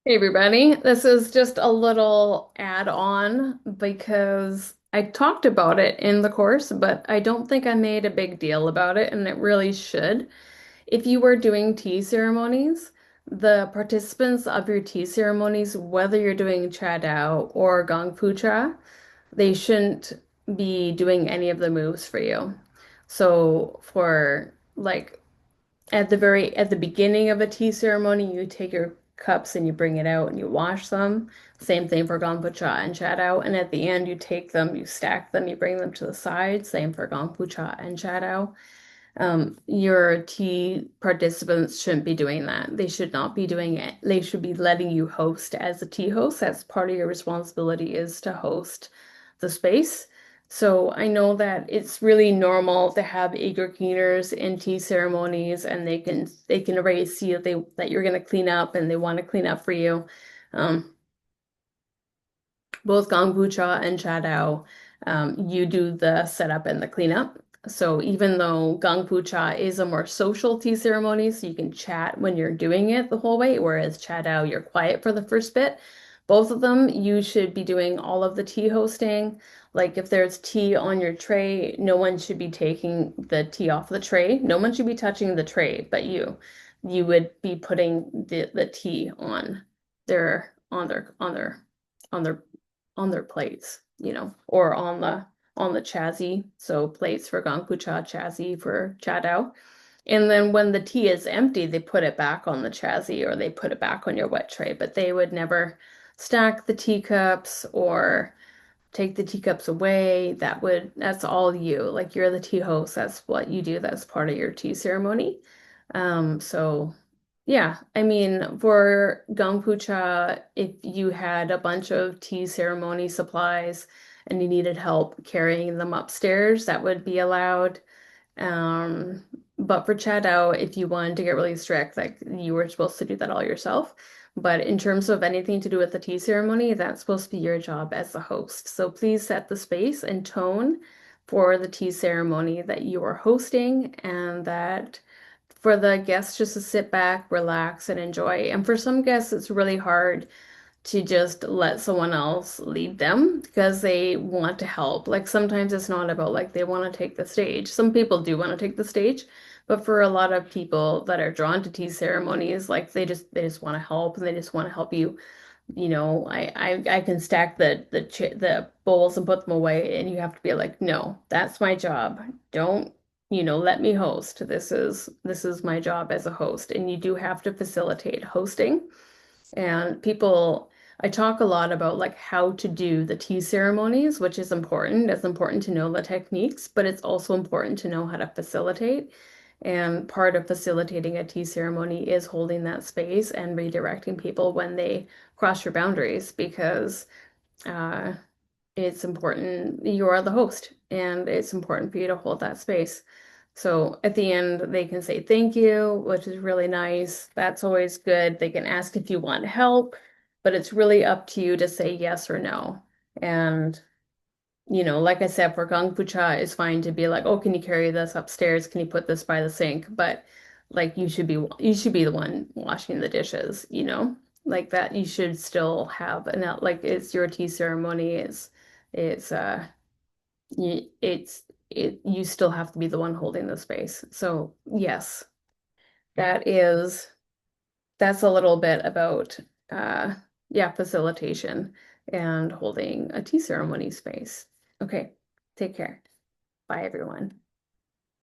Hey everybody, this is just a little add-on because I talked about it in the course, but I don't think I made a big deal about it, and it really should. If you were doing tea ceremonies, the participants of your tea ceremonies, whether you're doing Cha Dao or Gong Fu Cha, they shouldn't be doing any of the moves for you. So for like at the beginning of a tea ceremony, you take your cups and you bring it out and you wash them. Same thing for Gong Cha and Chat Out. And at the end, you take them, you stack them, you bring them to the side. Same for Gong Cha and Chat Out. Your tea participants shouldn't be doing that. They should not be doing it. They should be letting you host as a tea host. That's part of your responsibility is to host the space. So I know that it's really normal to have eager cleaners in tea ceremonies, and they can already see that you're going to clean up and they want to clean up for you. Um, Both Gongbucha and Chadao, you do the setup and the cleanup. So even though Gongbucha is a more social tea ceremony, so you can chat when you're doing it the whole way, whereas Chadao, you're quiet for the first bit. Both of them, you should be doing all of the tea hosting. Like if there's tea on your tray, no one should be taking the tea off the tray. No one should be touching the tray, but you. You would be putting the tea their on their on their on their on their plates, or on the chassis. So plates for Gongpucha, chassis for Chadao. And then when the tea is empty, they put it back on the chassis or they put it back on your wet tray, but they would never stack the teacups or take the teacups away. That's all you. Like you're the tea host. That's what you do. That's part of your tea ceremony. So yeah, I mean, for Gangpucha, if you had a bunch of tea ceremony supplies and you needed help carrying them upstairs, that would be allowed. Um, but for Chadao, if you wanted to get really strict, like you were supposed to do that all yourself. But in terms of anything to do with the tea ceremony, that's supposed to be your job as the host. So please set the space and tone for the tea ceremony that you are hosting, and that for the guests just to sit back, relax, and enjoy. And for some guests, it's really hard to just let someone else lead them because they want to help. Like sometimes it's not about like they want to take the stage. Some people do want to take the stage, but for a lot of people that are drawn to tea ceremonies, like they just want to help and they just want to help you. I can stack the bowls and put them away, and you have to be like, no, that's my job. Don't, let me host. This is my job as a host, and you do have to facilitate hosting. And I talk a lot about like how to do the tea ceremonies, which is important. It's important to know the techniques, but it's also important to know how to facilitate. And part of facilitating a tea ceremony is holding that space and redirecting people when they cross your boundaries because uh, it's important. You are the host, and it's important for you to hold that space. So at the end, they can say thank you, which is really nice. That's always good. They can ask if you want help, but it's really up to you to say yes or no. And, like I said, for Gong Pucha, it's fine to be like, oh, can you carry this upstairs? Can you put this by the sink? But like you should be the one washing the dishes. Like that you should still have and that like it's your tea ceremony. It's you still have to be the one holding the space. So yes, that is that's a little bit about uh yeah, facilitation and holding a tea ceremony space. Okay, take care. Bye everyone.